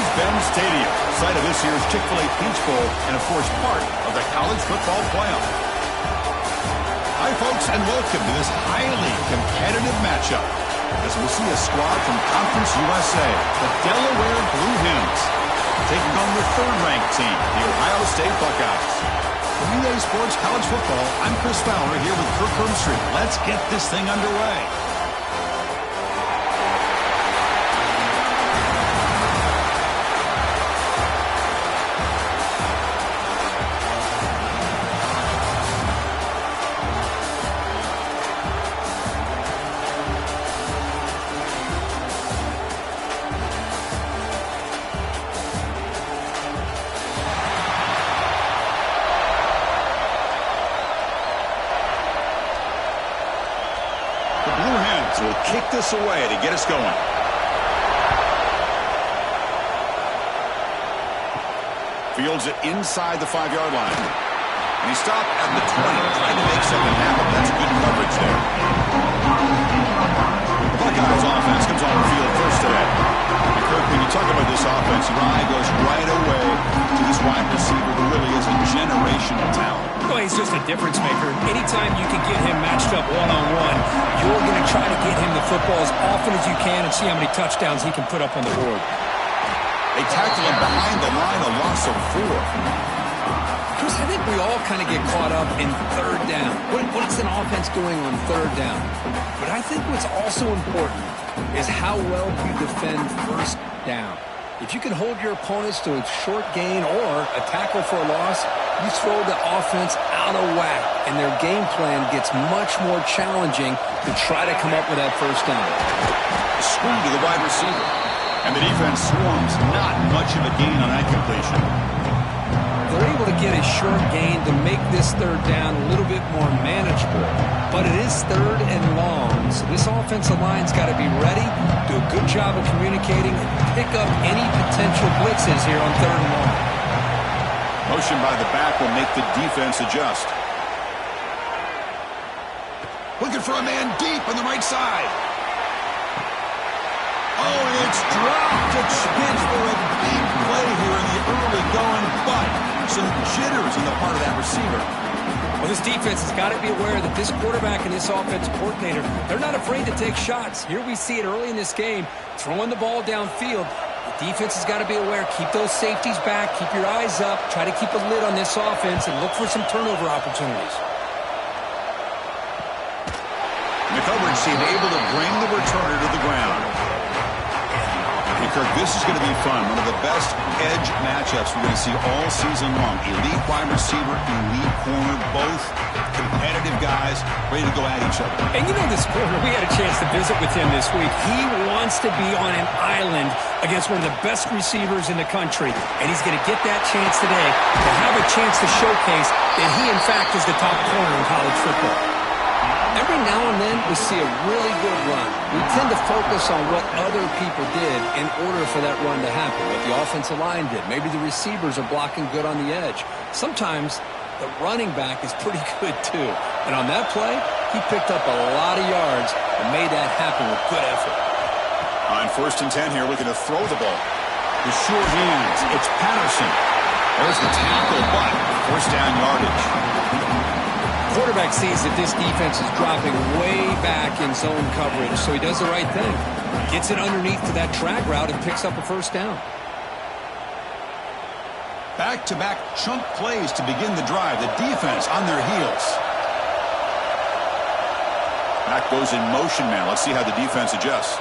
Mercedes-Benz Stadium, site of this year's Chick-fil-A Peach Bowl, and of course part of the college football playoff. Hi folks, and welcome to this highly competitive matchup as we see a squad from Conference USA, the Delaware Blue Hens, taking on the third-ranked team, the Ohio State Buckeyes. From EA Sports College Football, I'm Chris Fowler here with Kirk Herbstreit. Let's get this thing underway. Will kick this away to get us going. Fields it inside the 5-yard line. And he stopped at the 20, trying to make something happen. That's good coverage there. The Buckeyes offense comes on the field first today. And Kirk, when you talk about this offense, your eye goes right away to this wide receiver who really is a generational talent. Well, he's just a difference maker. Anytime you can get him matched up one-on-one, you're going to try to get him the football as often as you can and see how many touchdowns he can put up on the board. They tackle him behind the line, a loss of 4. Chris, I think we all kind of get caught up in third down. What's an offense doing on third down? But I think what's also important is how well you defend first down. If you can hold your opponents to a short gain or a tackle for a loss, you throw the offense out of whack, and their game plan gets much more challenging to try to come up with that first down. A screen to the wide receiver, and the defense swarms. Not much of a gain on that completion. They're able to get a short gain to make this third down a little bit more manageable, but it is third and long, so this offensive line's got to be ready, do a good job of communicating, and pick up any potential blitzes here on third and long. Motion by the back will make the defense adjust. Looking for a man deep on the right side. Oh, it's dropped. A chance for a big play here in the early going, but some jitters on the part of that receiver. Well, this defense has got to be aware that this quarterback and this offensive coordinator, they're not afraid to take shots. Here we see it early in this game, throwing the ball downfield. The defense has got to be aware. Keep those safeties back. Keep your eyes up. Try to keep a lid on this offense and look for some turnover opportunities. The coverage team able to bring the returner to the ground. Hey, Kirk, this is going to be fun. One of the best edge matchups we're going to see all season long. Elite wide receiver, elite corner, both competitive guys ready to go at each other. And you know this corner, we had a chance to visit with him this week. He wants to be on an island against one of the best receivers in the country. And he's going to get that chance today to have a chance to showcase that he, in fact, is the top corner in college football. Every now and then we see a really good run. We tend to focus on what other people did in order for that run to happen, what the offensive line did. Maybe the receivers are blocking good on the edge. Sometimes the running back is pretty good too. And on that play, he picked up a lot of yards and made that happen with good effort. On 1st and 10 here, looking to throw the ball. The sure hands, it's Patterson. There's the tackle, but first down yardage. Quarterback sees that this defense is dropping way back in zone coverage, so he does the right thing. Gets it underneath to that drag route and picks up a first down. Back-to-back chunk plays to begin the drive. The defense on their heels. Back goes in motion now. Let's see how the defense adjusts.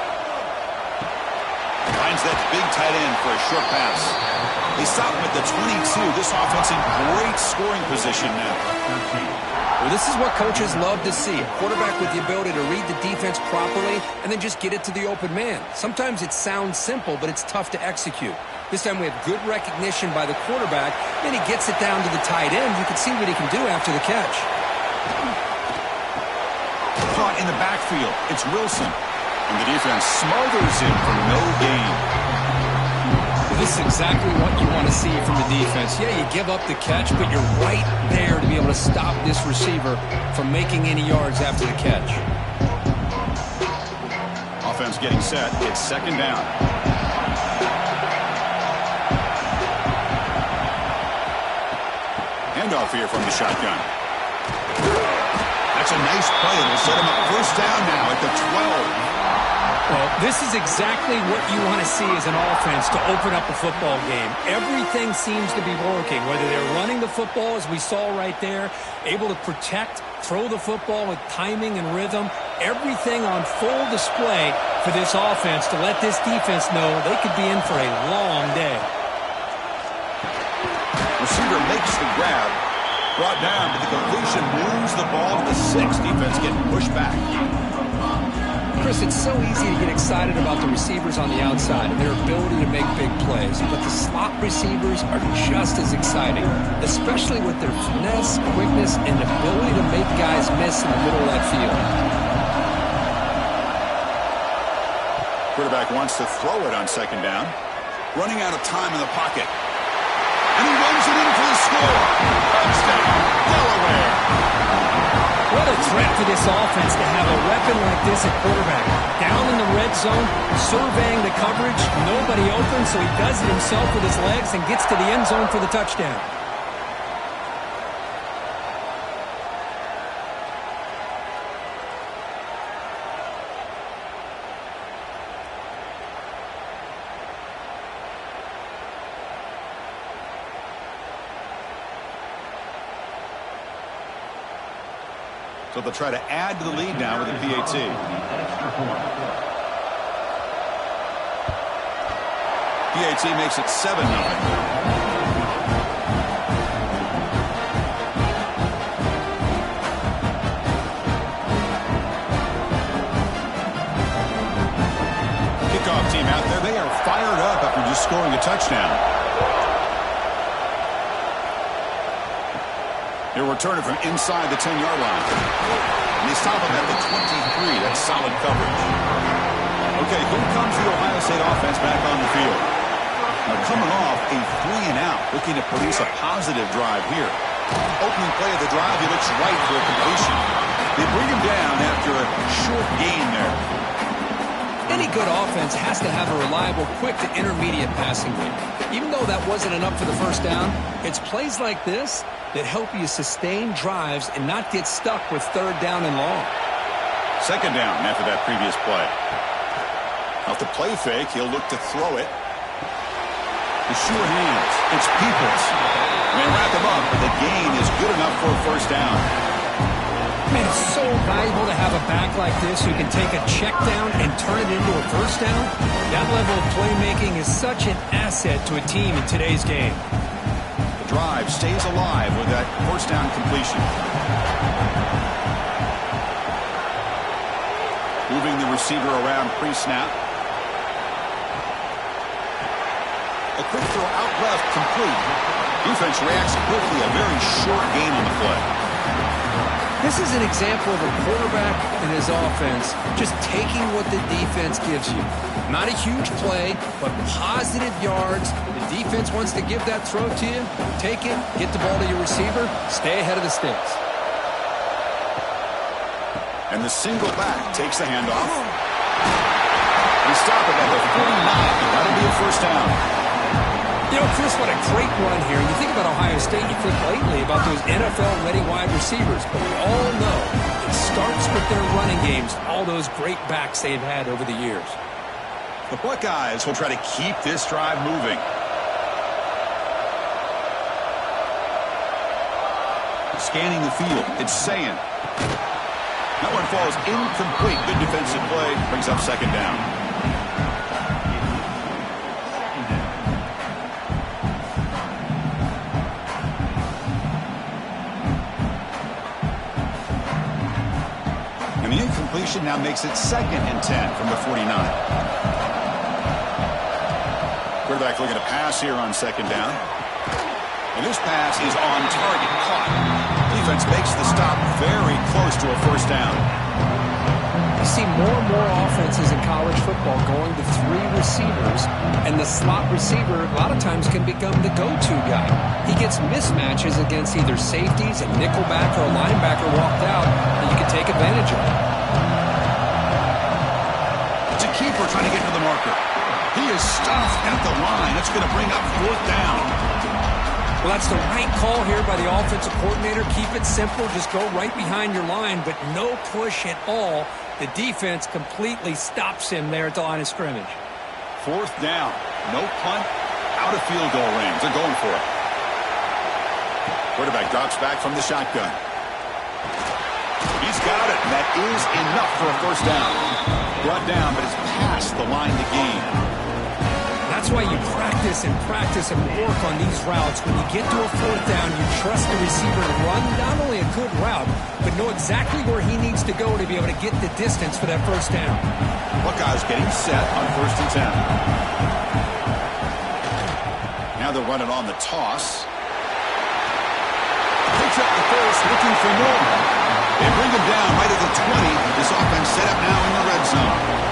Finds that big tight end for a short pass. They stop him at the 22. This offense in great scoring position now. Well, this is what coaches love to see. A quarterback with the ability to read the defense properly and then just get it to the open man. Sometimes it sounds simple, but it's tough to execute. This time we have good recognition by the quarterback, and he gets it down to the tight end. You can see what he can do after the catch. Caught in the backfield. It's Wilson. And the defense smothers him for no gain. This is exactly what you want to see from the defense. Yeah, you give up the catch, but you're right there to be able to stop this receiver from making any yards after the catch. Offense getting set. It's 2nd down. handoff here from the shotgun. That's a nice play. It'll set him up first down now at the 12. Well, this is exactly what you want to see as an offense to open up a football game. Everything seems to be working, whether they're running the football, as we saw right there, able to protect, throw the football with timing and rhythm. Everything on full display for this offense to let this defense know they could be in for a long day. Receiver makes the grab. Brought down, but the completion moves the ball to the 6. Defense getting pushed back. Chris, it's so easy to get excited about the receivers on the outside and their ability to make big plays, but the slot receivers are just as exciting, especially with their finesse, quickness, and ability to make guys miss in the middle of that field. Quarterback wants to throw it on second down. Running out of time in the pocket. And he runs it in for the score. Touchdown, Delaware. What a threat for this offense to have a weapon like this at quarterback. Down in the red zone, surveying the coverage, nobody open, so he does it himself with his legs and gets to the end zone for the touchdown. So they'll try to add to the lead now with the PAT. PAT makes it 7-0. Kickoff team out there. They are fired up after just scoring a touchdown. They'll return it from inside the 10-yard line. And they stop him at the 23. That's solid coverage. Okay, here comes the Ohio State offense back on the field. Now coming off a 3-and-out, looking to produce a positive drive here. Opening play of the drive, he looks right for a completion. They bring him down after a short gain there. Any good offense has to have a reliable, quick to intermediate passing game. Even though that wasn't enough for the first down, it's plays like this that help you sustain drives and not get stuck with third down and long. Second down after that previous play. Off the play fake, he'll look to throw it. The sure hands. It's Peoples. They wrap him up, but the gain is good enough for a first down. Man, it's so valuable to have a back like this who can take a check down and turn it into a first down. That level of playmaking is such an asset to a team in today's game. The drive stays alive with that first down completion. Moving the receiver around pre-snap. A quick throw out left, complete. Defense reacts quickly, a very short gain on the play. This is an example of a quarterback and his offense just taking what the defense gives you. Not a huge play, but positive yards. The defense wants to give that throw to you. Take it, get the ball to your receiver, stay ahead of the sticks. And the single back takes the handoff. They stop it at the 49. That'll be a first down. You know, Chris, what a great run here. You think about Ohio State, you think lately about those NFL-ready wide receivers, but we all know it starts with their running games, all those great backs they've had over the years. The Buckeyes will try to keep this drive moving. Scanning the field, it's saying. That one falls incomplete. Good defensive play, brings up second down. And the incompletion now makes it 2nd and 10 from the 49. Quarterback looking to pass here on second down. And this pass is on target, caught. Defense makes the stop very close to a first down. You see more and more offenses in college football going to 3 receivers, and the slot receiver a lot of times can become the go-to guy. He gets mismatches against either safeties, a nickelback, or a linebacker walked out that you can take advantage of. It's a keeper trying to get to the marker. He is stuffed at the line. That's going to bring up 4th down. Well, that's the right call here by the offensive coordinator. Keep it simple. Just go right behind your line, but no push at all. The defense completely stops him there at the line of scrimmage. Fourth down. No punt. Out of field goal range. They're going for it. Quarterback drops back from the shotgun. He's got it. And that is enough for a first down. Brought down, but it's past the line to gain. That's why you practice and practice and work on these routes. When you get to a fourth down, you trust the receiver to run not only a good route, but know exactly where he needs to go to be able to get the distance for that first down. Buckeyes getting set on 1st and 10. Now they're running on the toss. Picks up the first, looking for more. They bring him down right at the 20. This offense set up now in the red zone.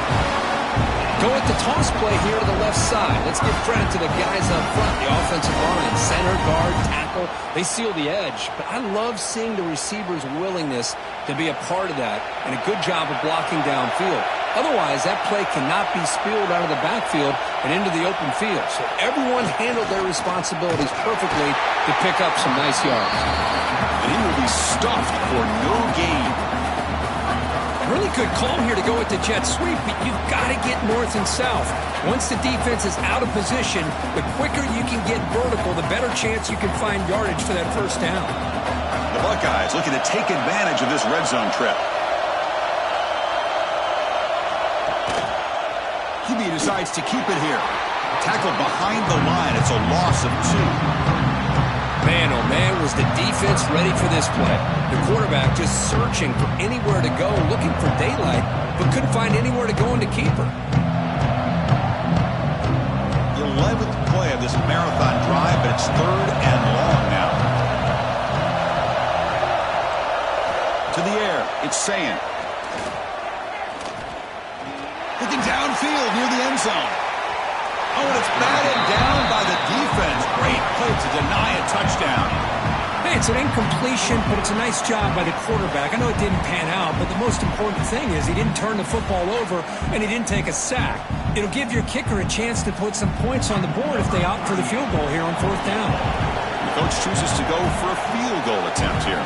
Go with the toss play here to the left side. Let's give credit to the guys up front, the offensive line, center, guard, tackle. They seal the edge. But I love seeing the receiver's willingness to be a part of that and a good job of blocking downfield. Otherwise, that play cannot be spilled out of the backfield and into the open field. So everyone handled their responsibilities perfectly to pick up some nice yards. And he will be stuffed for no gain. Really good call here to go with the jet sweep, but you've got to get north and south. Once the defense is out of position, the quicker you can get vertical, the better chance you can find yardage for that first down. The Buckeyes looking to take advantage of this red zone trip. QB decides to keep it here. Tackled behind the line. It's a loss of 2. Man, oh man, was the defense ready for this play. The quarterback just searching for anywhere to go, looking for daylight, but couldn't find anywhere to go into keeper. The 11th play of this marathon drive, but it's 3rd and long now. To the air, it's Sayin. Looking downfield near the end zone. Oh, and it's batted down by the defense. Great play to deny a touchdown. Hey, it's an incompletion, but it's a nice job by the quarterback. I know it didn't pan out, but the most important thing is he didn't turn the football over and he didn't take a sack. It'll give your kicker a chance to put some points on the board if they opt for the field goal here on 4th down. The coach chooses to go for a field goal attempt here.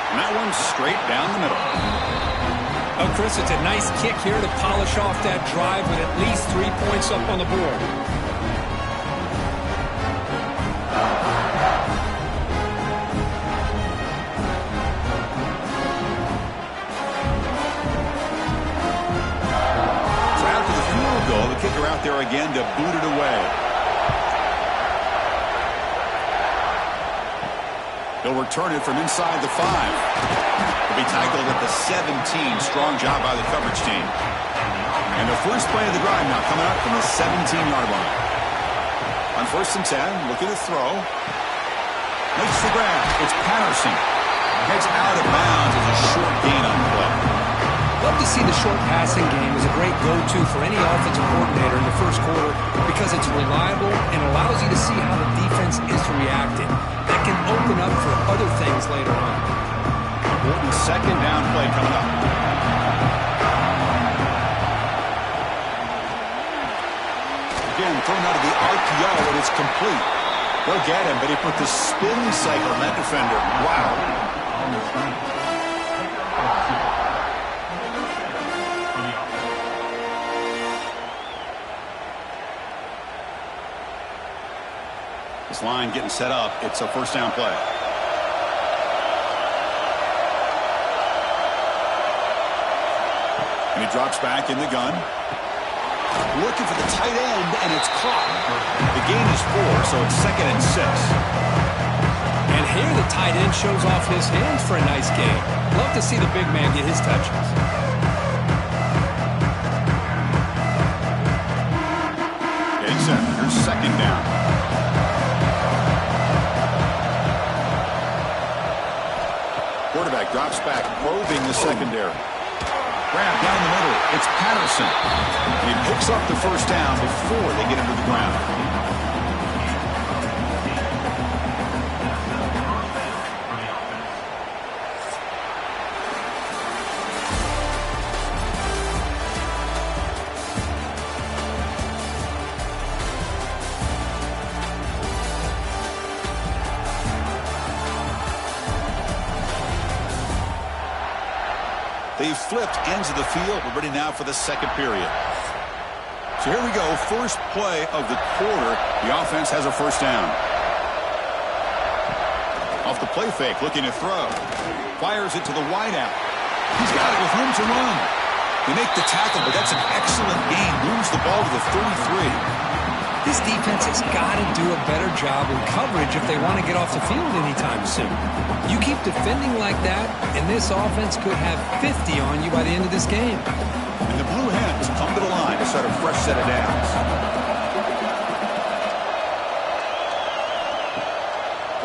And that one's straight down the middle. Oh, Chris, it's a nice kick here to polish off that drive with at least 3 points up on the board. So after the field goal, the kicker out there again to boot it away. He'll return it from inside the 5. Will be tackled at the 17. Strong job by the coverage team. And the first play of the drive now coming up from the 17-yard line. On 1st and 10, looking to throw. Makes the grab. It's Patterson. Heads out of bounds as a short gain on the play. Love to see the short passing game as a great go-to for any offensive coordinator in the first quarter because it's reliable and allows you to see how the defense is reacting. That can open up for other things later on. Important 2nd down play coming up. Again, thrown out of the RPO, and it's complete. They'll get him, but he put the spin cycle on that defender. Wow. This line getting set up. It's a 1st down play. And he drops back in the gun. Looking for the tight end, and it's caught. The gain is 4, so it's 2nd and 6. And here the tight end shows off his hands for a nice gain. Love to see the big man get his touches. Getting set. Here's 2nd down. Quarterback drops back, probing the secondary. Grab down the middle. It's Patterson. And he picks up the first down before they get him to the ground. They've flipped ends of the field. We're ready now for the second period. So here we go. First play of the quarter. The offense has a first down. Off the play fake, looking to throw. Fires it to the wideout. He's got it with room to run. They make the tackle, but that's an excellent gain. Moves the ball to the 33. This defense has got to do a better job in coverage if they want to get off the field anytime soon. You keep defending like that, and this offense could have 50 on you by the end of this game. And the Blue Hens come to the line to start a fresh set of downs.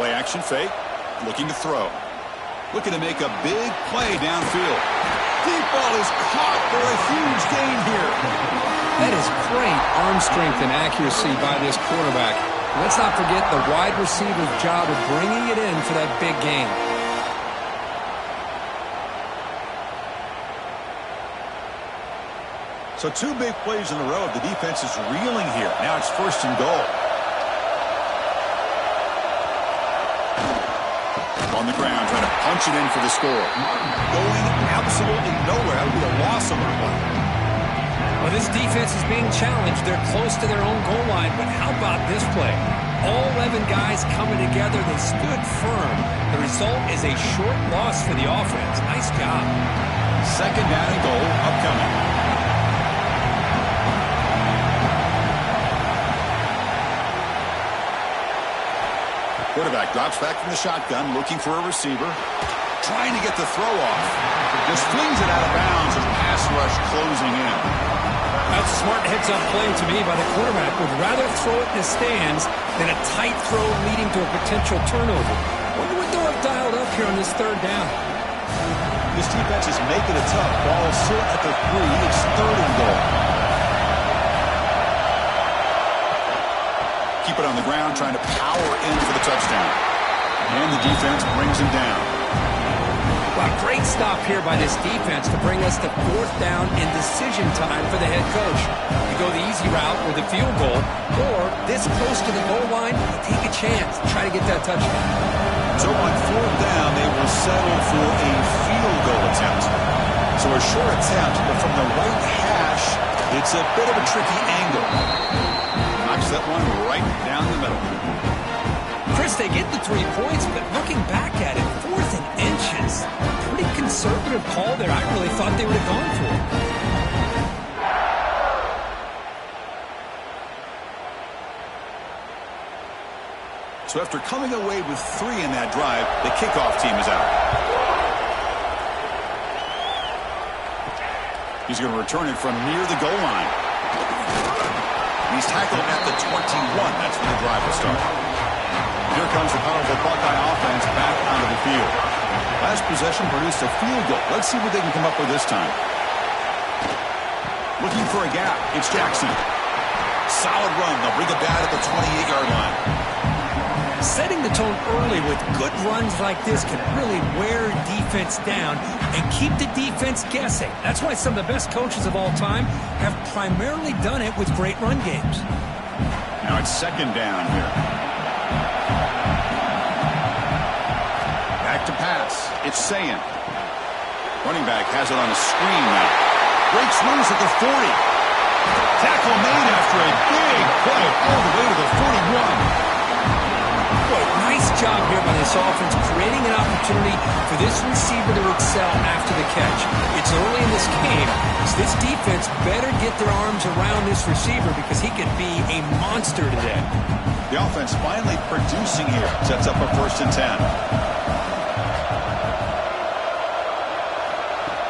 Play action fake, looking to throw. Looking to make a big play downfield. Deep ball is caught for a huge gain here. That is great arm strength and accuracy by this quarterback. Let's not forget the wide receiver's job of bringing it in for that big gain. So 2 big plays in a row. The defense is reeling here. Now it's first and goal. On the ground, trying to punch it in for the score. Going absolutely nowhere. That would be a loss on the play. Well, this defense is being challenged. They're close to their own goal line, but how about this play? All 11 guys coming together. They stood firm. The result is a short loss for the offense. Nice job. Second down and goal upcoming. Quarterback drops back from the shotgun, looking for a receiver. Trying to get the throw off. Just flings it out of bounds as pass rush closing in. That's a smart heads-up play to me by the quarterback. Would rather throw it in the stands than a tight throw leading to a potential turnover. Wonder what they'll have dialed up here on this third down. This defense is making it tough. Ball still at the 3. It's third and goal. Keep it on the ground, trying to power in for the touchdown. And the defense brings him down. Well, great stop here by this defense to bring us to fourth down in decision time for the head coach. You go the easy route with a field goal, or this close to the goal line, you take a chance to try to get that touchdown. So on fourth down, they will settle for a field goal attempt. So a short attempt, but from the right hash, it's a bit of a tricky angle. Knocks that one right down the middle. Chris, they get the 3 points, but looking back at it, 4th and inches. Pretty conservative call there. I really thought they would have gone for it. So after coming away with 3 in that drive, the kickoff team is out. He's going to return it from near the goal line. He's tackled at the 21. That's where the drive will start. Here comes the powerful Buckeye offense back onto the field. Last possession produced a field goal. Let's see what they can come up with this time. Looking for a gap. It's Jackson. Solid run. They'll bring it down at the 28-yard line. Setting the tone early with good runs like this can really wear defense down and keep the defense guessing. That's why some of the best coaches of all time have primarily done it with great run games. Now it's second down here. Back to pass. It's Sayin. Running back has it on a screen now. Breaks loose at the 40. Tackle made after a big play all the way to the 41. Boy, nice job here by this offense, creating an opportunity for this receiver to excel after the catch. It's early in this game, so this defense better get their arms around this receiver because he could be a monster today. The offense finally producing here. Sets up a 1st and 10.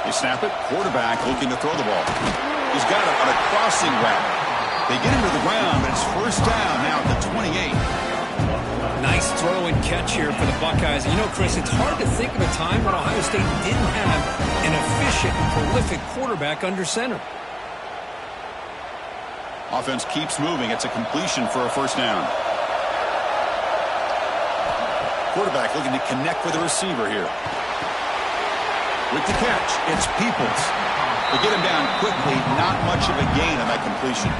They snap it. Quarterback looking to throw the ball. He's got it on a crossing route. They get him to the ground, but it's first down now at the 28. Nice throw and catch here for the Buckeyes. And you know, Chris, it's hard to think of a time when Ohio State didn't have an efficient, prolific quarterback under center. Offense keeps moving. It's a completion for a first down. Quarterback looking to connect with the receiver here. With the catch, it's Peoples. They get him down quickly. Not much of a gain on that completion.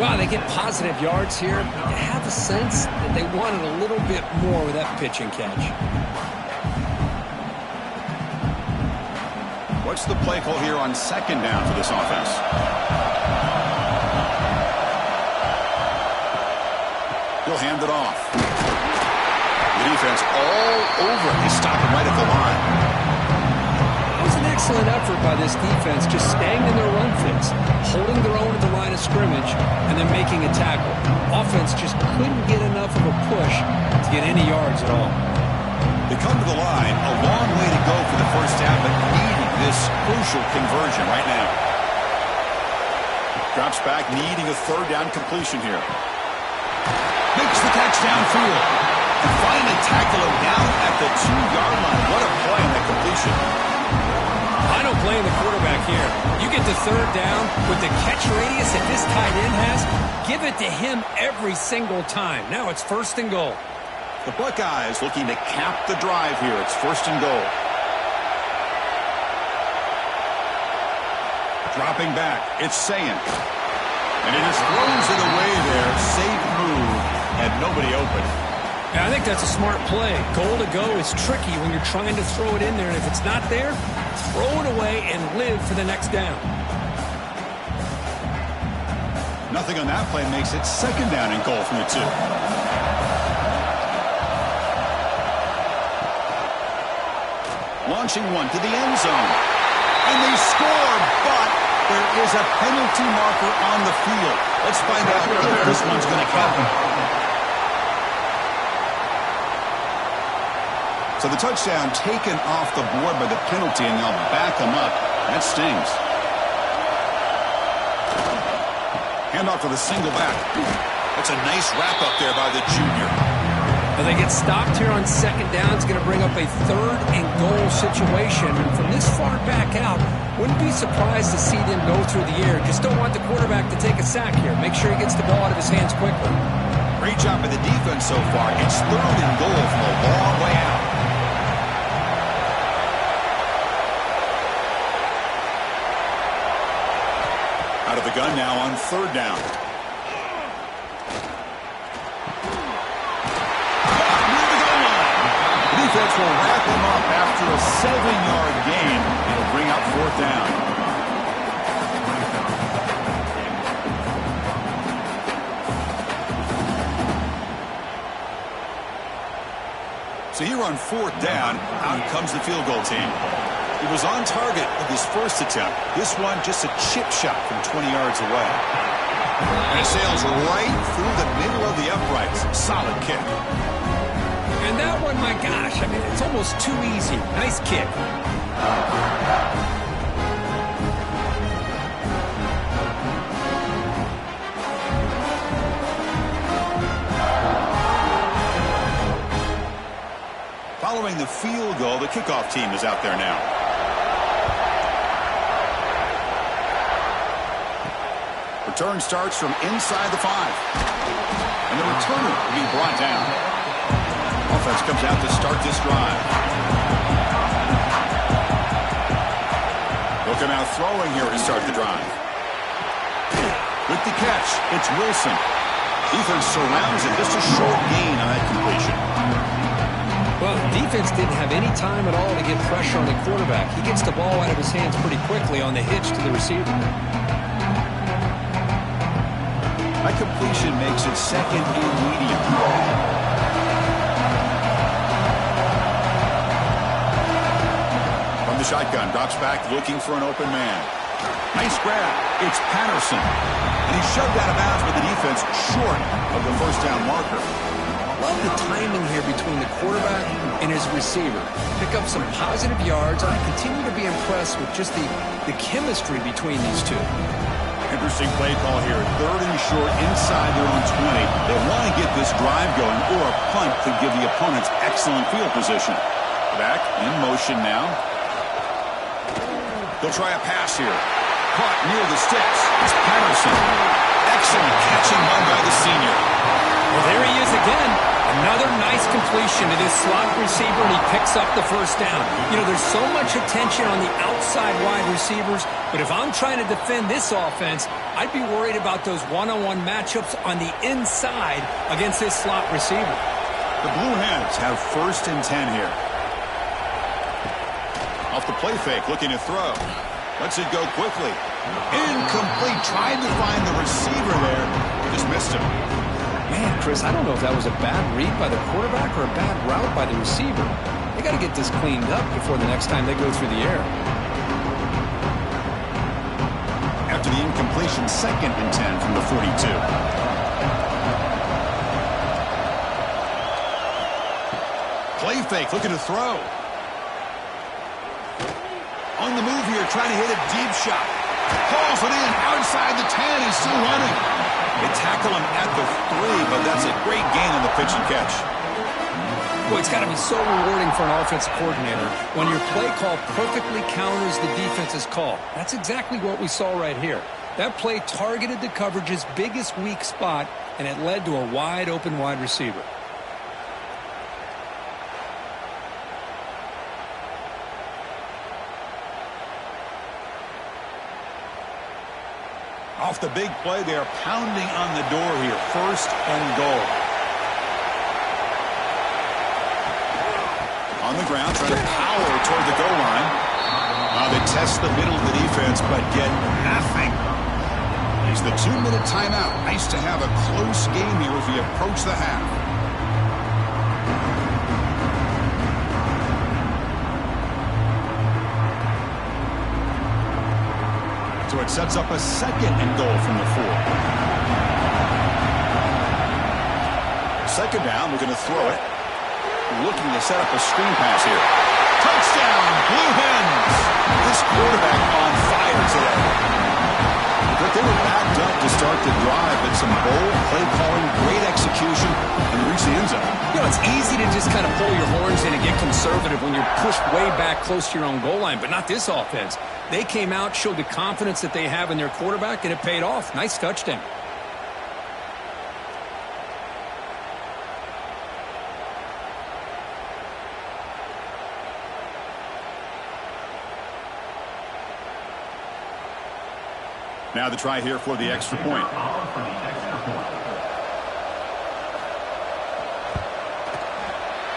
Wow, they get positive yards here. You have a sense that they wanted a little bit more with that pitch and catch. What's the play call here on second down for this offense? He'll hand it off. The defense all over. They stop him right at the line. That was an excellent effort by this defense, just staying in their run fits, holding their own at the line of scrimmage, and then making a tackle. Offense just couldn't get enough of a push to get any yards at all. They come to the line, a long way to go for the first down, but needing this crucial conversion right now. Drops back, needing a third down completion here. Makes the catch downfield. And finally tackle him down at the 2-yard line. What a play on that completion. I don't blame the quarterback here. You get the third down with the catch radius that this tight end has, give it to him every single time. Now it's 1st and goal. The Buckeyes looking to cap the drive here. It's 1st and goal. Dropping back. It's Sayin. And he just throws it away there. Safe move. Had nobody open. Yeah, I think that's a smart play. Goal to go is tricky when you're trying to throw it in there. And if it's not there, throw it away and live for the next down. Nothing on that play makes it 2nd down and goal from the 2. Launching one to the end zone. And they score, but there is a penalty marker on the field. Let's find out if this one's going to count. So the touchdown taken off the board by the penalty, and they'll back them up. That stings. Handoff to the single back. That's a nice wrap-up there by the junior. Well, they get stopped here on 2nd down. It's going to bring up a 3rd and goal situation. And from this far back out, wouldn't be surprised to see them go through the air. Just don't want the quarterback to take a sack here. Make sure he gets the ball out of his hands quickly. Great job by the defense so far. It's 3rd and goal from a long way out. Out of the gun now on 3rd down. Defense will wrap him up after a 7-yard gain. It'll bring up 4th down. So here on 4th down, out comes the field goal team. He was on target with his first attempt. This one just a chip shot from 20 yards away. And it sails right through the middle of the uprights. Solid kick. And that one, my gosh, I mean, it's almost too easy. Nice kick. Following the field goal, the kickoff team is out there now. Return starts from inside the 5. And the returner will be brought down. Offense comes out to start this drive. They'll come out throwing here to start the drive. With the catch, it's Wilson. Defense surrounds it. Just a short gain on that completion. Well, defense didn't have any time at all to get pressure on the quarterback. He gets the ball out of his hands pretty quickly on the hitch to the receiver. That completion makes it 2nd and medium. The shotgun drops back looking for an open man. Nice grab. It's Patterson. And he's shoved out of bounds by the defense short of the 1st down marker. Love the timing here between the quarterback and his receiver. Pick up some positive yards. I continue to be impressed with just the chemistry between these two. Interesting play call here. 3rd and short inside their own 20. They want to get this drive going, or a punt could give the opponents excellent field position. Back in motion now. They'll try a pass here. Caught near the sticks. It's Patterson. Excellent catching one by the senior. Well, there he is again. Another nice completion to this slot receiver, and he picks up the 1st down. You know, there's so much attention on the outside wide receivers, but if I'm trying to defend this offense, I'd be worried about those one-on-one matchups on the inside against this slot receiver. The Blue Hens have 1st and 10 here. Off the play fake, looking to throw. Lets it go quickly. Incomplete. Tried to find the receiver there. Just missed him. Man, Chris, I don't know if that was a bad read by the quarterback or a bad route by the receiver. They got to get this cleaned up before the next time they go through the air. After the incompletion, 2nd and 10 from the 42. Play fake, looking to throw. On the move here, trying to hit a deep shot. Calls it in, outside the 10, he's still running. They tackle him at the 3, but that's a great gain on the pitch and catch. Boy, it's got to be so rewarding for an offensive coordinator when your play call perfectly counters the defense's call. That's exactly what we saw right here. That play targeted the coverage's biggest weak spot, and it led to a wide-open wide receiver. Off the big play, they are pounding on the door here. 1st and goal. On the ground, trying to power toward the goal line. They test the middle of the defense, but get nothing. It's the 2-minute timeout. Nice to have a close game here as we approach the half. So it sets up a 2nd and goal from the 4. 2nd down, we're going to throw it. Looking to set up a screen pass here. Touchdown, Blue Hens! This quarterback on fire today. But they were backed up to start the drive, but some bold play calling, great execution, and reach the end zone. You know, it's easy to just kind of pull your horns in and get conservative when you're pushed way back close to your own goal line, but not this offense. They came out, showed the confidence that they have in their quarterback, and it paid off. Nice touchdown. Now the try here for the extra point.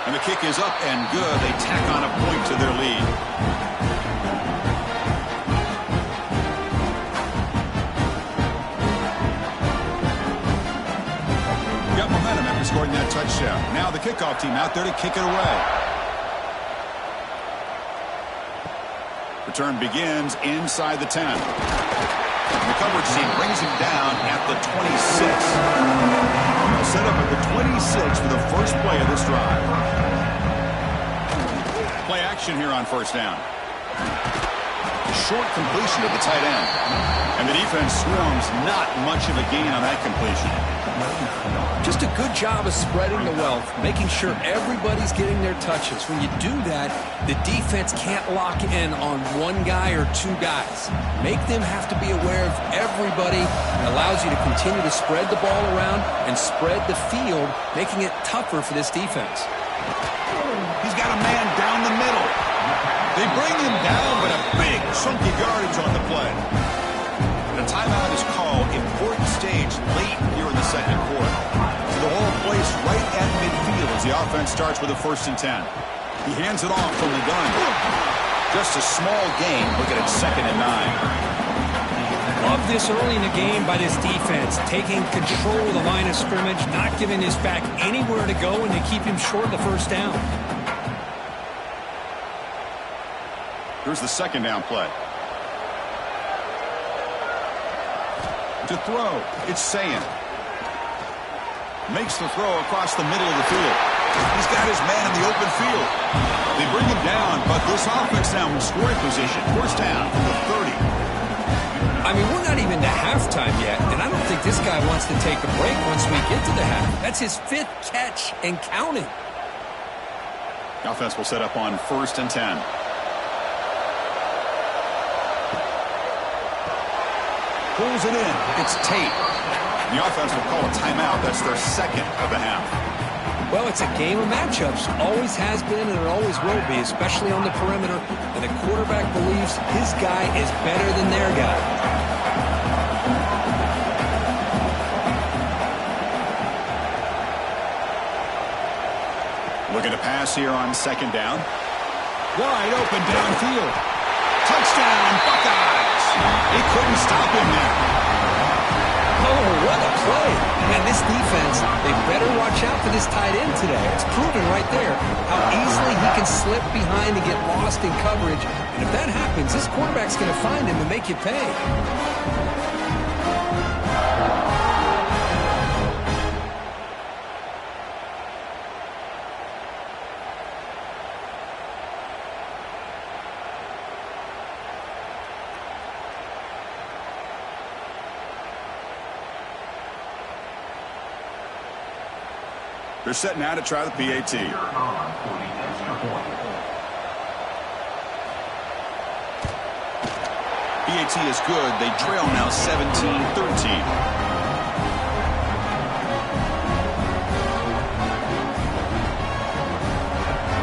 And the kick is up and good. They tack on a point to their lead. Got momentum after scoring that touchdown. Now the kickoff team out there to kick it away. Return begins inside the 10. And the coverage team brings him down at the 26. They'll set up at the 26 for the first play of this drive. Play action here on 1st down. Short completion to the tight end. And the defense swarms, not much of a gain on that completion. Just a good job of spreading the wealth, making sure everybody's getting their touches. When you do that, the defense can't lock in on one guy or 2 guys. Make them have to be aware of everybody. It allows you to continue to spread the ball around and spread the field, making it tougher for this defense. He's got a man down the middle. They bring him down, but a big chunky yardage on the play. The timeout is called. Important stage late here in the 2nd quarter. So the whole place right at midfield as the offense starts with a 1st and 10. He hands it off from the gun. Just a small gain. Looking at 2nd and 9. Love this early in the game by this defense, taking control of the line of scrimmage, not giving his back anywhere to go, and to keep him short of the 1st down. Here's the 2nd down play. To throw, it's Sayan. Makes the throw across the middle of the field. He's got his man in the open field. They bring him down, but this offense now in scoring position. 1st down from the 30. I mean, we're not even to halftime yet, and I don't think this guy wants to take a break once we get to the half. That's his 5th catch and counting. The offense will set up on 1st and 10. Pulls it in. It's Tate. The offense will call a timeout. That's their 2nd of the half. Well, it's a game of matchups. Always has been and it always will be, especially on the perimeter. And the quarterback believes his guy is better than their guy. Looking to pass here on 2nd down. Wide open downfield. Touchdown, Buckeyes. He couldn't stop him there. Oh, what a play. And this defense, they better watch out for this tight end today. It's proven right there how easily he can slip behind and get lost in coverage. And if that happens, this quarterback's going to find him and make you pay. They're set now to try the PAT. PAT is good. They trail now 17-13.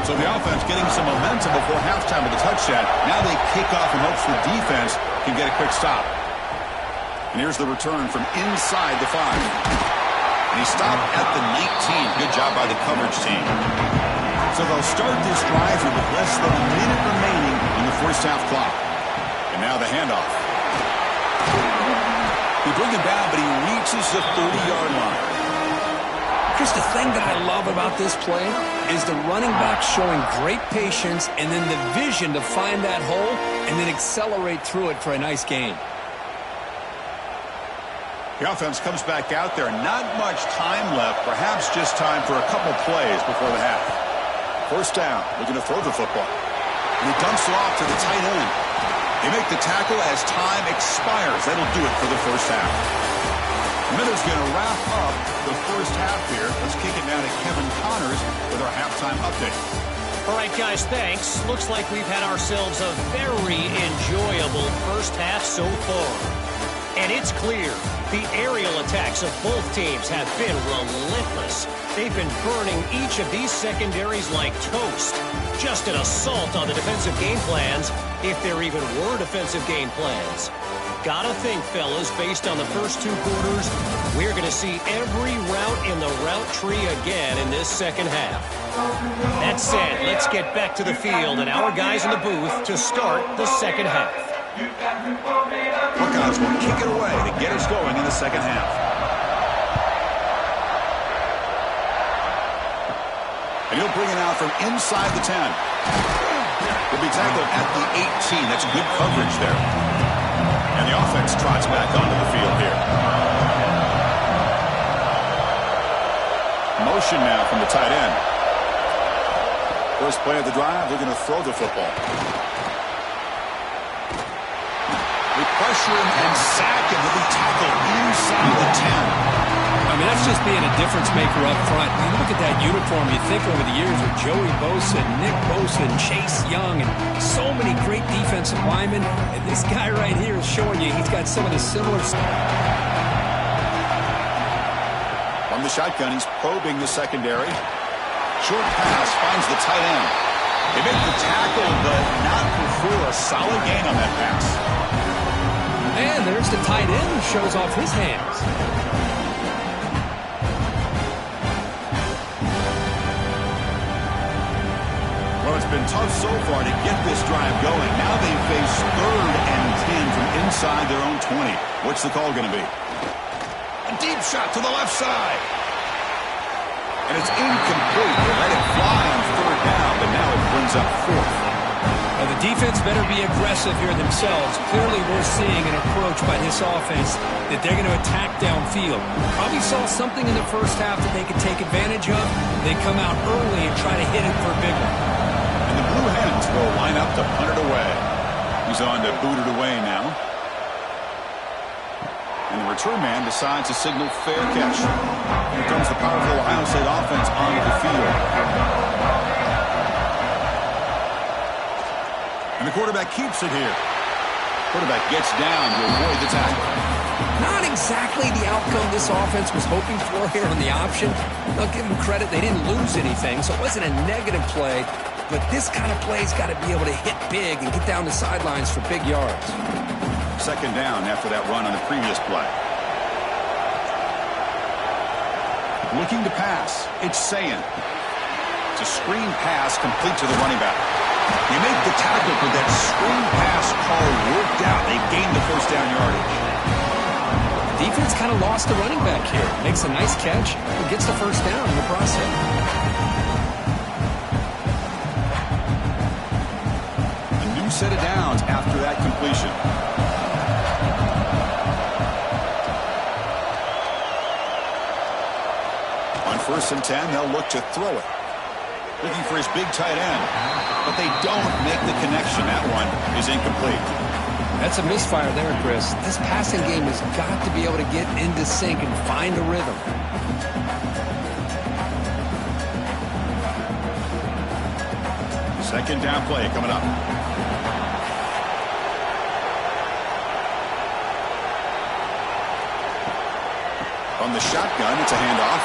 So the offense getting some momentum before halftime with a touchdown. Now they kick off in hopes the defense can get a quick stop. And here's the return from inside the 5. And he stopped at the 19. Good job by the coverage team. So they'll start this drive with less than a minute remaining in the first half clock. And now the handoff. He brings him down, but he reaches the 30-yard line. Chris, the thing that I love about this play is the running back showing great patience and then the vision to find that hole and then accelerate through it for a nice gain. The offense comes back out there. Not much time left. Perhaps just time for a couple plays before the half. First down. Looking to throw the football. And he dumps it off to the tight end. They make the tackle as time expires. That'll do it for the first half. Miller's going to wrap up the first half here. Let's kick it now to Kevin Connors with our halftime update. All right, guys, thanks. Looks like we've had ourselves a very enjoyable first half so far. And it's clear the aerial attacks of both teams have been relentless. They've been burning each of these secondaries like toast. Just an assault on the defensive game plans, if there even were defensive game plans. Gotta think, fellas, based on the first two quarters, we're going to see every route in the route tree again in this second half. That said, let's get back to the field and our guys in the booth to start the second half. Buckeyes will kick it away to get us going in the second half. And he'll bring it out from inside the 10. He'll be tackled at the 18. That's good coverage there. And the offense trots back onto the field here. Motion now from the tight end. First play of the drive, they're going to throw the football. They pressure him and sack him. He'll be tackled inside the 10. I mean, that's just being a difference maker up front. You look at that uniform, you think over the years with Joey Bosa, Nick Bosa, and Chase Young, and so many great defensive linemen. And this guy right here is showing you he's got some of the similar stuff. From the shotgun, he's probing the secondary. Short pass finds the tight end. They make the tackle, but not before a solid gain on that pass. And there's the tight end who shows off his hands. Well, it's been tough so far to get this drive going. Now they face 3rd and 10 from inside their own 20. What's the call going to be? A deep shot to the left side. And it's incomplete. They let it fly on 3rd down, but now it brings up 4th. Well, the defense better be aggressive here themselves. Clearly, we're seeing an approach by this offense that they're going to attack downfield. Probably saw something in the first half that they could take advantage of. They come out early and try to hit it for a big one. And the Blue Hens will line up to punt it away. He's on to boot it away now. And the return man decides to signal fair catch. Here comes the powerful Ohio State offense onto the field. And the quarterback keeps it here. Quarterback gets down to avoid the tackle. Not exactly the outcome this offense was hoping for here on the option. I'll give them credit. They didn't lose anything, so it wasn't a negative play. But this kind of play's got to be able to hit big and get down the sidelines for big yards. Second down after that run on the previous play. Looking to pass. It's Sayin. It's a screen pass complete to the running back. You make the tackle with that screen pass call worked out. They gained the first down yardage. Defense kind of lost the running back here. Makes a nice catch and gets the first down in the process. A new set of downs after that completion. On 1st and 10, they'll look to throw it. Looking for his big tight end. But they don't make the connection. That one is incomplete. That's a misfire there, Chris. This passing game has got to be able to get into sync and find a rhythm. Second down play coming up. From the shotgun, it's a handoff.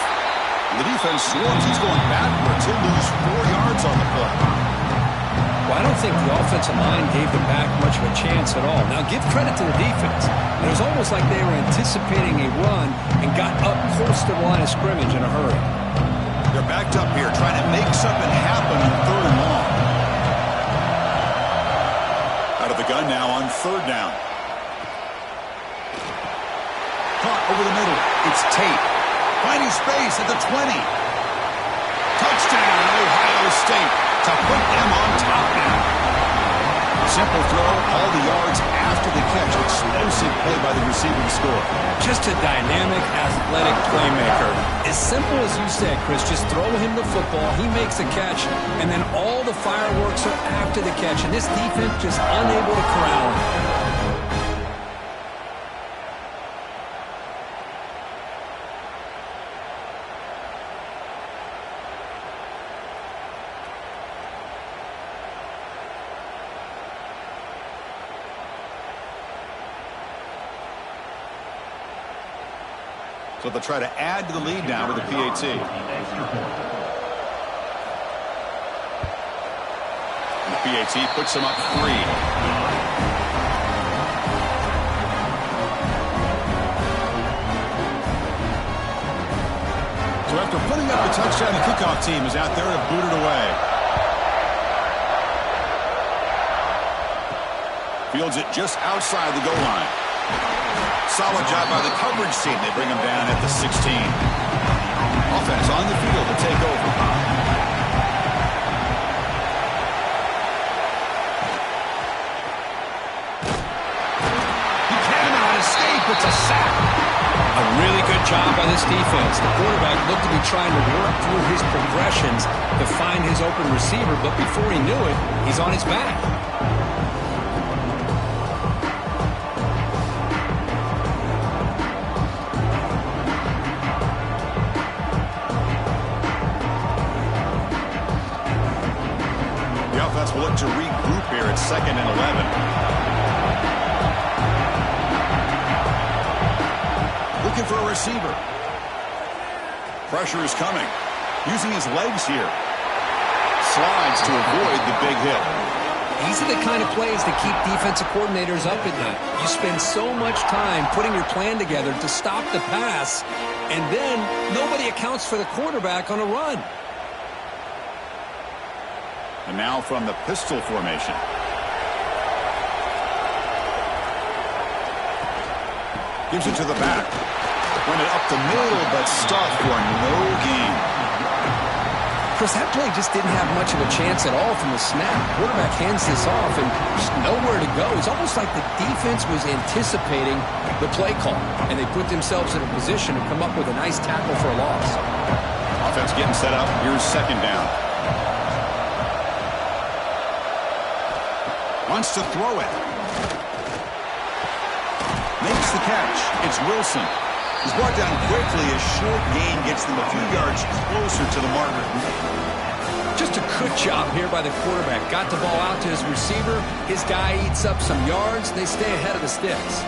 The defense swarms. He's going backwards. He'll lose 4 yards on the play. Well, I don't think the offensive line gave the back much of a chance at all. Now, give credit to the defense. It was almost like they were anticipating a run and got up close to the line of scrimmage in a hurry. They're backed up here, trying to make something happen on 3rd and long. Out of the gun now on 3rd down. Caught over the middle. It's Tate. Finding space at the 20. Touchdown, Ohio State, to put them on top now. Simple throw, all the yards after the catch. Explosive play by the receiver to score. Just a dynamic, athletic playmaker. As simple as you said, Chris, just throw him the football, he makes a catch, and then all the fireworks are after the catch. And this defense just unable to corral him. So they'll try to add to the lead now with the PAT. And the PAT puts them up 3. So after putting up a touchdown, the kickoff team is out there to boot it away. Fields it just outside the goal line. Solid job by the coverage team. They bring him down at the 16. Offense on the field to take over. He cannot escape. It's a sack. A really good job by this defense. The quarterback looked to be trying to work through his progressions to find his open receiver, but before he knew it, he's on his back. Will look to regroup here at 2nd and 11. Looking for a receiver. Pressure is coming. Using his legs here. Slides to avoid the big hit. These are the kind of plays that keep defensive coordinators up at night. You spend so much time putting your plan together to stop the pass, and then nobody accounts for the quarterback on a run. And now from the pistol formation. Gives it to the back. Run it up the middle, but stuffed for no gain. Chris, that play just didn't have much of a chance at all from the snap. Quarterback hands this off and just nowhere to go. It's almost like the defense was anticipating the play call, and they put themselves in a position to come up with a nice tackle for a loss. Offense getting set up. Here's 2nd down. Wants to throw it. Makes the catch. It's Wilson. He's brought down quickly. A short gain gets them a few yards closer to the marker. Just a good job here by the quarterback. Got the ball out to his receiver. His guy eats up some yards. They stay ahead of the sticks.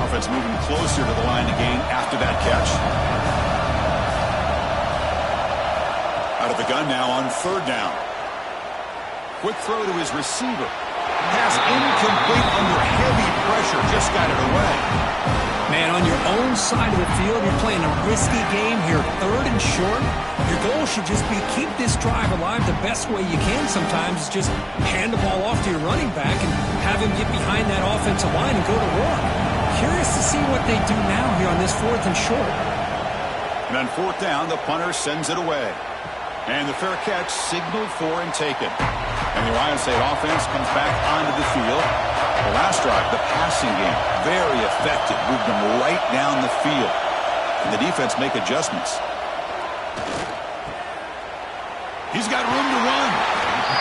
Offense moving closer to the line to gain after that catch. Out of the gun now on 3rd down. Quick throw to his receiver. Pass incomplete under heavy pressure. Just got it away. Man, on your own side of the field, you're playing a risky game here. 3rd and short. Your goal should just be keep this drive alive the best way you can sometimes is just hand the ball off to your running back and have him get behind that offensive line and go to work. Curious to see what they do now here on this 4th and short. And on 4th down, the punter sends it away. And the fair catch signaled for and taken. And the Ohio State offense comes back onto the field. The last drive, the passing game, very effective. Moved them right down the field. And the defense make adjustments. He's got room to run.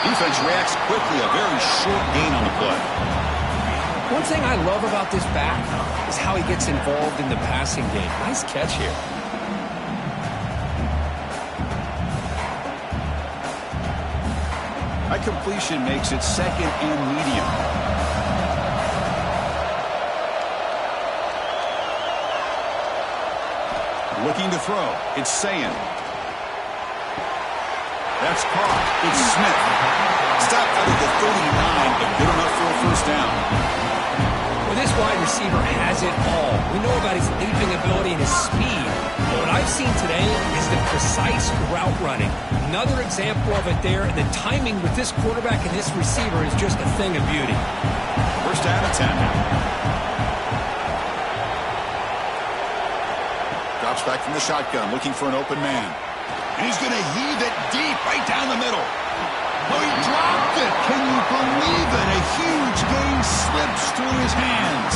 Defense reacts quickly. A very short gain on the play. One thing I love about this back is how he gets involved in the passing game. Nice catch here. That completion makes it 2nd and medium. Looking to throw. It's Sayin. That's caught. It's Smith. Stopped out of the 39, but good enough for a 1st down. Well, this wide receiver has it all. We know about his leaping ability and his speed. But what I've seen today is the precise route running. Another example of it there, and the timing with this quarterback and this receiver is just a thing of beauty. 1st down and 10 now. Drops back from the shotgun, looking for an open man. And he's going to heave it deep right down the middle. Oh, he dropped it. Can you believe it? A huge gain slips through his hands.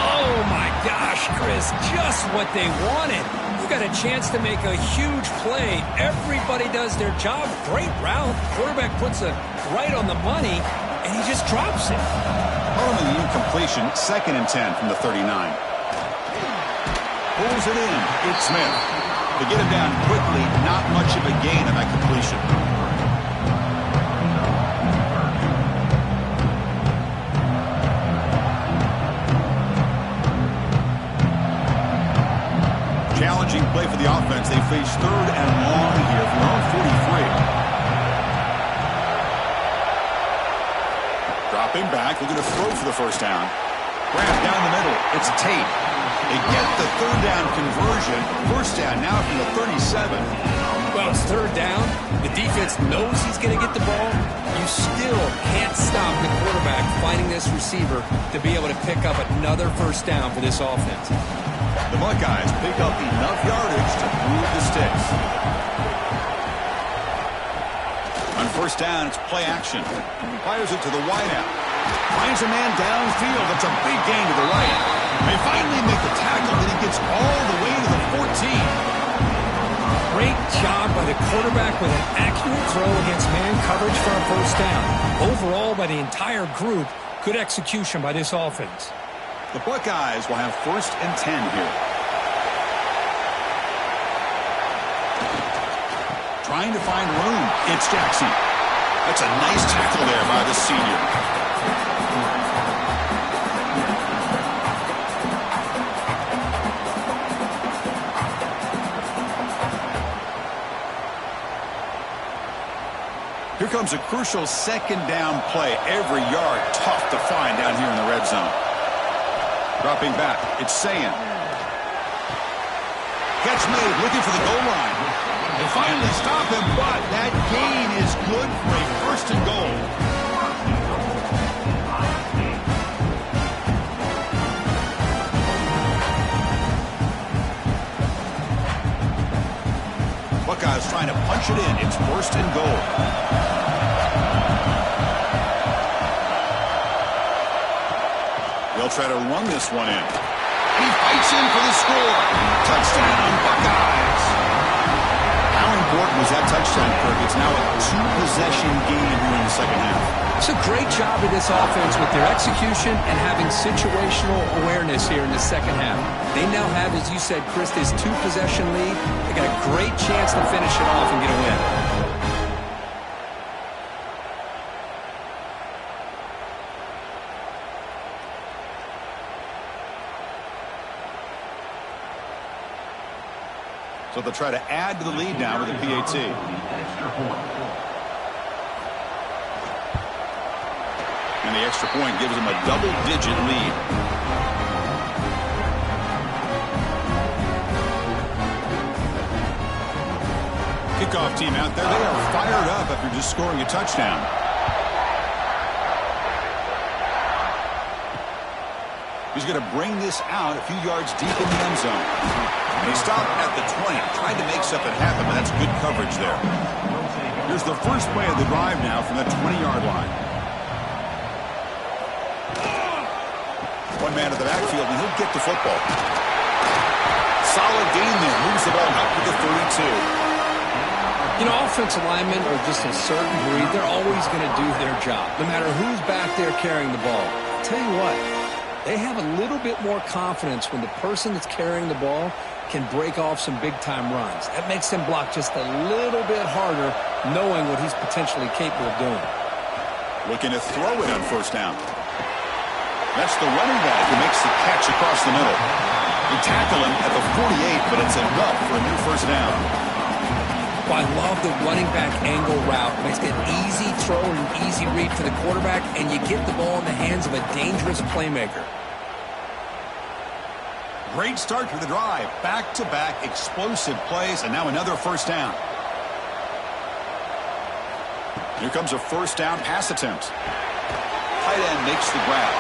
Oh, my gosh, Chris, just what they wanted. You got a chance to make a huge play. Everybody does their job. Great route. Quarterback puts it right on the money, and he just drops it. Following the incompletion, 2nd and 10 from the 39. Pulls it in. It's Smith. To get him down quickly, not much of a gain on that completion. Challenging play for the offense. They face 3rd and long here from their own 43. Dropping back, looking to throw for the 1st down. Grab down the middle. It's Tate. They get the 3rd down conversion. 1st down now from the 37. Well, it's 3rd down. The defense knows he's going to get the ball. You still can't stop the quarterback finding this receiver to be able to pick up another 1st down for this offense. The Buckeyes pick up enough yardage to move the sticks. On 1st down, it's play action. Fires it to the wideout. Finds a man downfield. That's a big gain to the right. They finally make the tackle, and he gets all the way to the 14. Great job by the quarterback with an accurate throw against man coverage for a 1st down. Overall, by the entire group, good execution by this offense. The Buckeyes will have 1st and 10 here. Trying to find room. It's Jackson. That's a nice tackle there by the senior. Here comes a crucial 2nd down play. Every yard tough to find down here in the red zone. Dropping back, it's Sayin. Catch made, looking for the goal line. They finally stop him, but that gain is good for a 1st and goal. Buckeyes trying to punch it in. It's 1st and goal. They'll try to run this one in. He fights in for the score. Touchdown, Buckeyes. How important was that touchdown, Kirk? It's now a 2-possession game here in the 2nd half. It's a great job of this offense with their execution and having situational awareness here in the 2nd half. They now have, as you said, Chris, this 2-possession lead. They got a great chance to finish it off and get a win. So they'll try to add to the lead now with a PAT. And the extra point gives them a double-digit lead. kickoff team out there. They are fired up after just scoring a touchdown. He's going to bring this out a few yards deep in the end zone. And he stopped at the 20, trying to make something happen, but that's good coverage there. Here's the first play of the drive now from the 20-yard line. One man to the backfield, and he'll get the football. Solid gain there. Moves the ball up to the 32. You know, offensive linemen are just a certain breed. They're always going to do their job, no matter who's back there carrying the ball. I'll tell you what, they have a little bit more confidence when the person that's carrying the ball can break off some big-time runs. That makes them block just a little bit harder, knowing what he's potentially capable of doing. Looking to throw it on first down. That's the running back who makes the catch across the middle. We tackle him at the 48, but it's enough for a new first down. Well, I love the running back angle route. It makes it an easy throw and an easy read for the quarterback, and you get the ball in the hands of a dangerous playmaker. Great start to the drive. Back-to-back explosive plays, and now another first down. Here comes a first down pass attempt. Tight end makes the grab.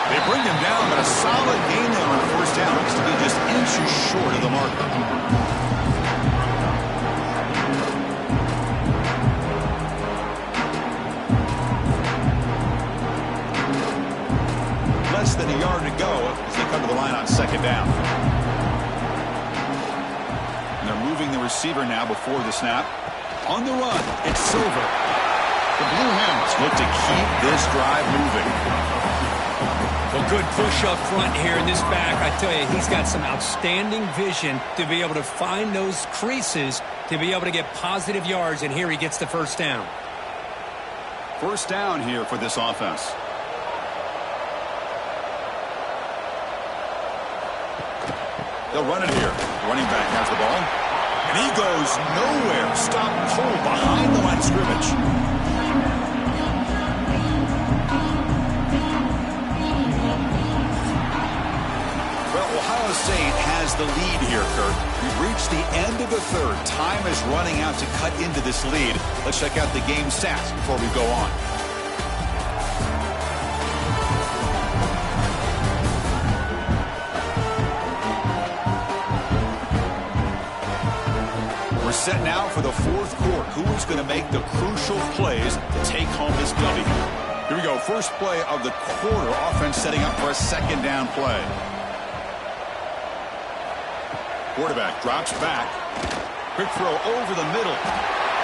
They bring him down, but a solid gain there on first down. Looks to be just inches short of the marker. Less than a yard to go as they come to the line on second down. And they're moving the receiver now before the snap. On the run, it's Silver. The Blue Hens look to keep this drive moving. Well, good push up front here in this back. I tell you, he's got some outstanding vision to be able to find those creases to be able to get positive yards, and here he gets the first down. First down here for this offense. They'll run it here. The running back has the ball. And he goes nowhere. Stopped cold behind the line of scrimmage. Well, Ohio State has the lead here, Kurt. We've reached the end of the third. Time is running out to cut into this lead. Let's check out the game stats before we go on. We're set now for the fourth quarter. Who is going to make the crucial plays to take home this W? Here we go. First play of the quarter. Offense setting up for a second down play. Quarterback drops back. Quick throw over the middle.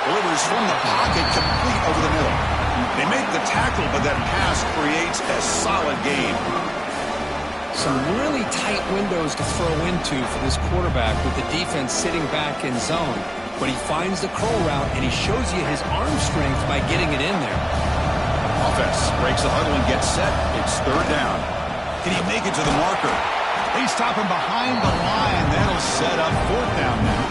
Delivers from the pocket, complete over the middle. They make the tackle, but that pass creates a solid gain. Some really tight windows to throw into for this quarterback with the defense sitting back in zone. But he finds the curl route, and he shows you his arm strength by getting it in there. Offense breaks the huddle and gets set. It's third down. Can he make it to the marker? They stop him behind the line. That'll set up fourth down now.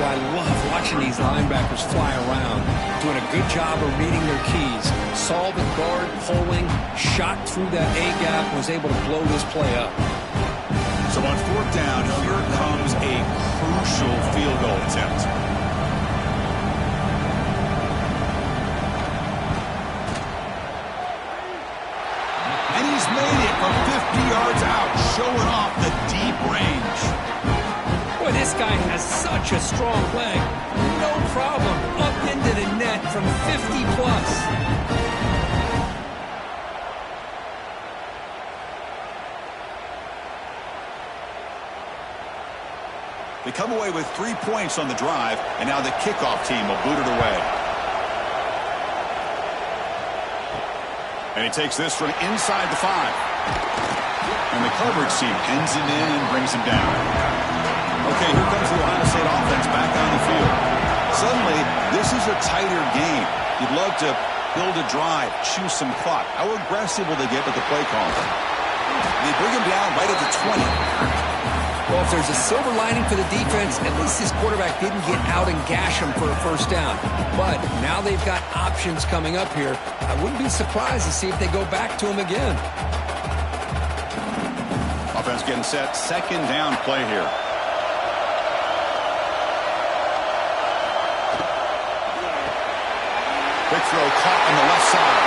Well, I love watching these linebackers fly around, doing a good job of reading their keys. Saw the guard pulling, shot through that A-gap, was able to blow this play up. So on fourth down, here comes a crucial field goal attempt. And he's made it from 50 yards out, showing off the deep range. Boy, this guy has such a strong leg. No problem. Up into the net from 50 plus. They come away with 3 points on the drive, and now the kickoff team will boot it away. And he takes this from inside the 5. And the coverage team pins him in and brings him down. Okay, here comes the Ohio State offense back on the field. Suddenly, this is a tighter game. You'd love to build a drive, choose some clock. How aggressive will they get with the play call? They bring him down right at the 20. Well, if there's a silver lining for the defense, at least this quarterback didn't get out and gash him for a first down. But now they've got options coming up here. I wouldn't be surprised to see if they go back to him again. Offense getting set. Second down play here. Quick throw caught on the left side.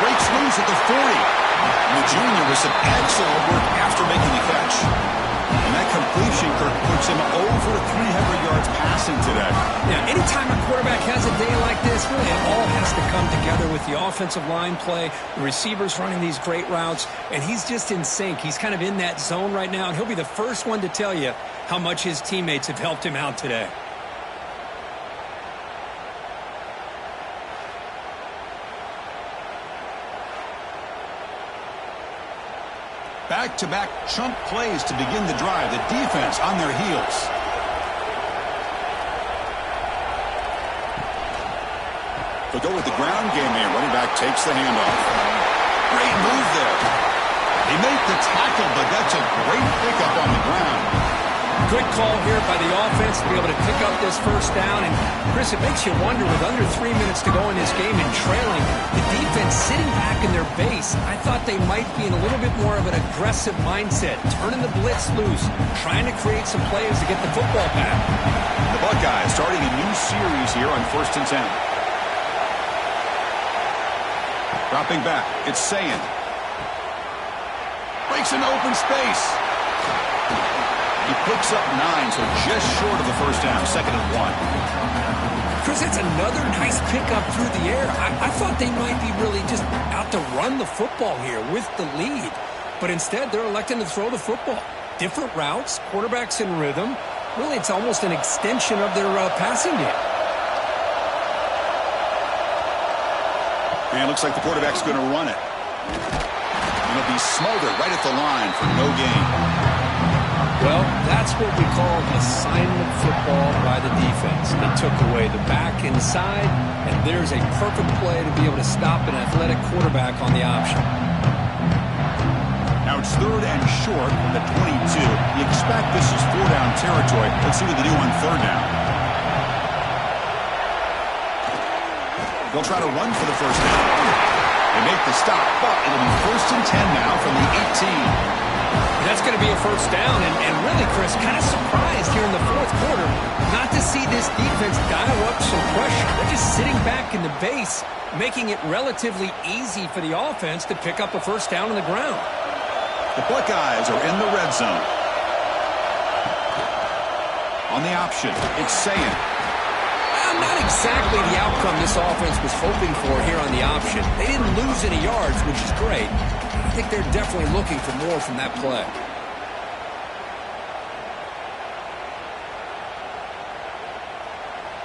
Breaks loose at the 40. And the junior with some excellent work after making the catch. And that completion, Kirk, puts him over 300 yards passing today. Yeah, anytime a quarterback has a day like this, really it all has to come together with the offensive line play, the receivers running these great routes, and he's just in sync. He's kind of in that zone right now, and he'll be the first one to tell you how much his teammates have helped him out today. Back-to-back chunk plays to begin the drive. The defense on their heels. They'll go with the ground game here. Running back takes the handoff. Great move there. He made the tackle, but that's a great pickup on the ground. Good call here by the offense to be able to pick up this first down. And, Chris, it makes you wonder, with under 3 minutes to go in this game and trailing, the defense sitting back in their base, I thought they might be in a little bit more of an aggressive mindset, turning the blitz loose, trying to create some plays to get the football back. The Buckeyes starting a new series here on 1st and 10. Dropping back, it's Sayin. Breaks into open space. He picks up 9, so just short of the first down, 2nd and 1. Chris, that's another nice pickup through the air. I thought they might be really just out to run the football here with the lead. But instead, they're electing to throw the football. Different routes, quarterbacks in rhythm. Really, it's almost an extension of their passing game. And it looks like the quarterback's going to run it. And it'll be smothered right at the line for no gain. Well, that's what we call assignment football by the defense. They took away the back inside, and there's a perfect play to be able to stop an athletic quarterback on the option. Now it's 3rd and short from the 22. You expect this is 4-down territory. Let's see what they do on 3rd down. They'll try to run for the first down. They make the stop, but it'll be 1st and 10 now from the 18. That's going to be a first down, and really, Chris, kind of surprised here in the 4th quarter not to see this defense dial up some pressure. They're just sitting back in the base, making it relatively easy for the offense to pick up a first down on the ground. The Buckeyes are in the red zone. On the option, it's Sayin. Not exactly the outcome this offense was hoping for here on the option. They didn't lose any yards, which is great. I think they're definitely looking for more from that play.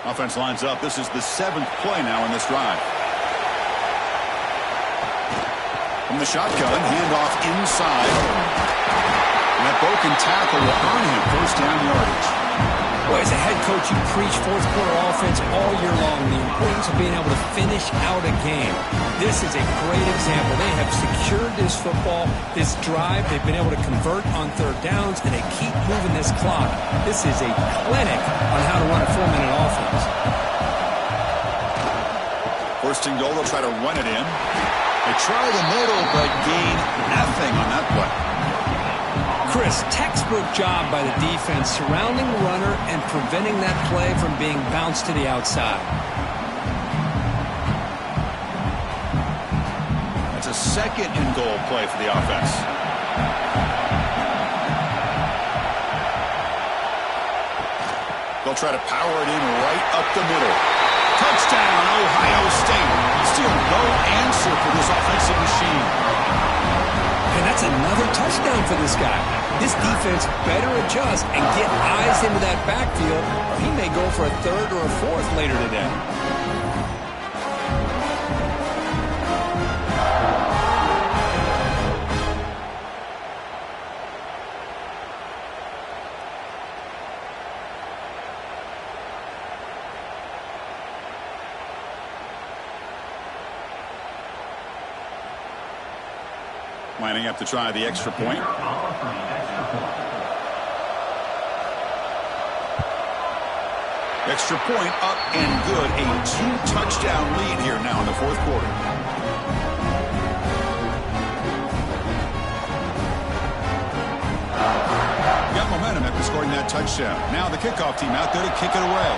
Offense lines up. This is the 7th play now in this drive. From the shotgun, handoff inside. And that broken tackle will earn him first down yardage. Well, as a head coach, you preach 4th quarter offense all year long, the importance of being able to finish out a game. This is a great example. They have secured this football, this drive. They've been able to convert on 3rd downs, and they keep moving this clock. This is a clinic on how to run a 4-minute offense. 1st and goal, they'll try to run it in. They try the middle, but gain nothing on that play. Chris, textbook job by the defense surrounding the runner and preventing that play from being bounced to the outside. That's a 2nd and goal play for the offense. They'll try to power it in right up the middle. Touchdown, Ohio State. Still no answer for this offensive machine. And that's another touchdown for this guy. This defense better adjust and get eyes into that backfield, or he may go for a 3rd or a 4th later today. Lining up to try the extra point. Extra point up and good. A 2-touchdown lead here now in the 4th quarter. Got momentum after scoring that touchdown. Now the kickoff team out there to kick it away.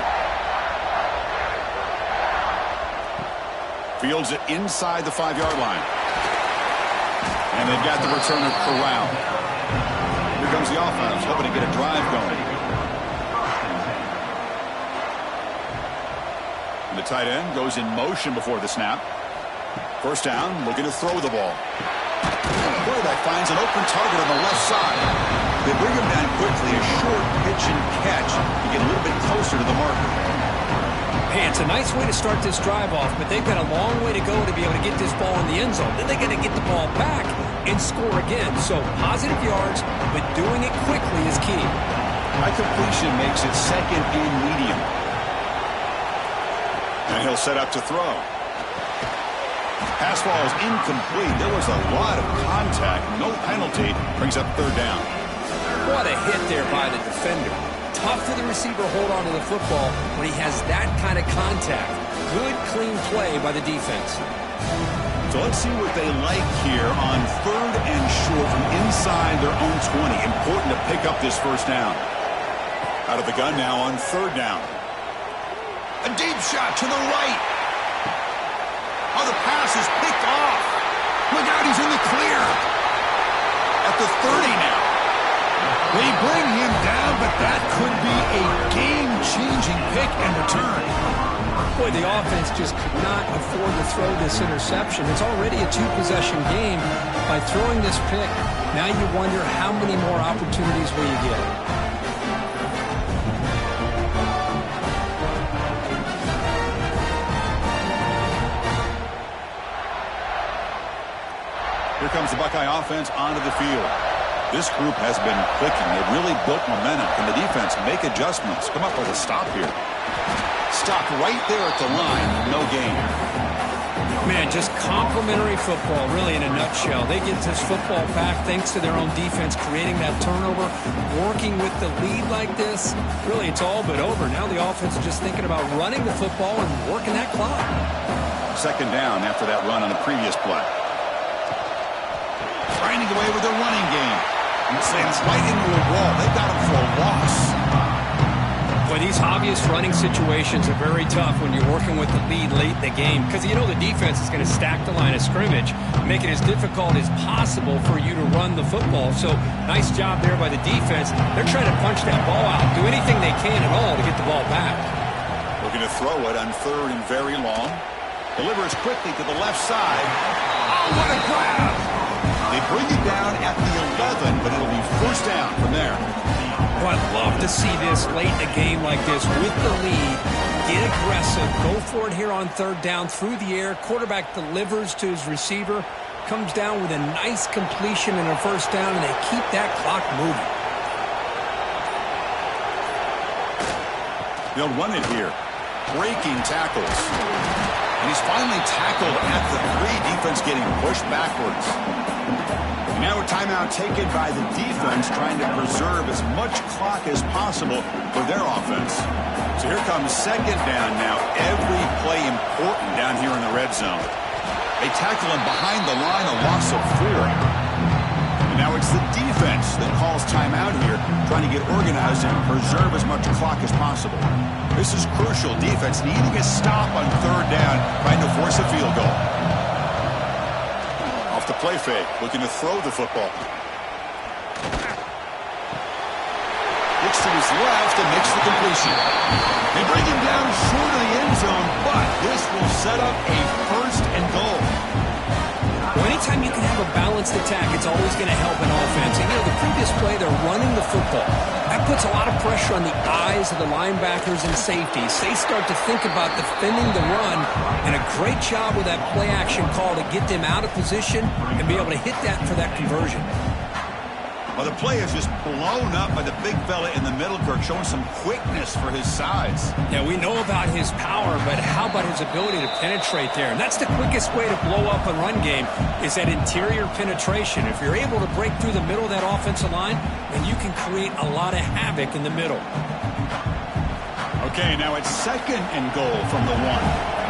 Fields it inside the 5-yard line. And they've got the returner corralled. Here comes the offense, hoping to get a drive going. And the tight end goes in motion before the snap. First down, looking to throw the ball. The quarterback finds an open target on the left side. They bring him down quickly, a short pitch and catch to get a little bit closer to the marker. Hey, it's a nice way to start this drive off, but they've got a long way to go to be able to get this ball in the end zone. Then they're going to get the ball back and score again. So positive yards, but doing it quickly is key. High completion makes it second and medium. And he'll set up to throw. Pass ball is incomplete. There was a lot of contact. No penalty. Brings up third down. What a hit there by the defender. Tough for the receiver to hold on to the football when he has that kind of contact. Good, clean play by the defense. So let's see what they like here on third and short from inside their own 20. Important to pick up this first down. Out of the gun now on third down. A deep shot to the right. Oh, the pass is picked off. Look out, he's in the clear. At the 30 now. They bring him down, but that could be a game-changing pick and return. Boy, the offense just could not afford to throw this interception. It's already a two-possession game. By throwing this pick, now you wonder how many more opportunities will you get. Here comes the Buckeye offense onto the field. This group has been clicking. They've really built momentum. Can the defense make adjustments? Come up with a stop here. Stop right there at the line. No gain. Man, just complimentary football, really, in a nutshell. They get this football back thanks to their own defense, creating that turnover, working with the lead like this. Really, it's all but over. Now the offense is just thinking about running the football and working that clock. Second down after that run on the previous play. Grinding away with the running game. Slams right into a wall. They've got him for a loss. Boy, these obvious running situations are very tough when you're working with the lead late in the game because you know the defense is going to stack the line of scrimmage, make it as difficult as possible for you to run the football. So nice job there by the defense. They're trying to punch that ball out, do anything they can at all to get the ball back. Looking to throw it on third and very long. Delivers quickly to the left side. Oh, what a grab! They bring it down at the 11, but it'll be first down from there. Well, I'd love to see this late in a game like this with the lead. Get aggressive. Go for it here on third down through the air. Quarterback delivers to his receiver. Comes down with a nice completion and a first down, and they keep that clock moving. They'll run it here. Breaking tackles. And he's finally tackled at the 3. Defense getting pushed backwards. Now a timeout taken by the defense, trying to preserve as much clock as possible for their offense. So here comes second down now. Every play important down here in the red zone. They tackle him behind the line, a loss of 4. And now it's the defense that calls timeout here, trying to get organized and preserve as much clock as possible. This is crucial. Defense needing a stop on third down, trying to force a field goal. Off the play fake, looking to throw the football. Looks to his left and makes the completion. They bring him down short of the end zone, but this will set up a first and goal. Well, anytime you can have a balanced attack, it's always going to help an offense. And, you know, the previous play, they're running the football. That puts a lot of pressure on the eyes of the linebackers and safeties. They start to think about defending the run, and a great job with that play-action call to get them out of position and be able to hit that for that conversion. Well, the play is just blown up by the big fella in the middle, Kirk, showing some quickness for his size. Yeah, we know about his power, but how about his ability to penetrate there? And that's the quickest way to blow up a run game is that interior penetration. If you're able to break through the middle of that offensive line, then you can create a lot of havoc in the middle. Okay, now it's second and goal from the 1.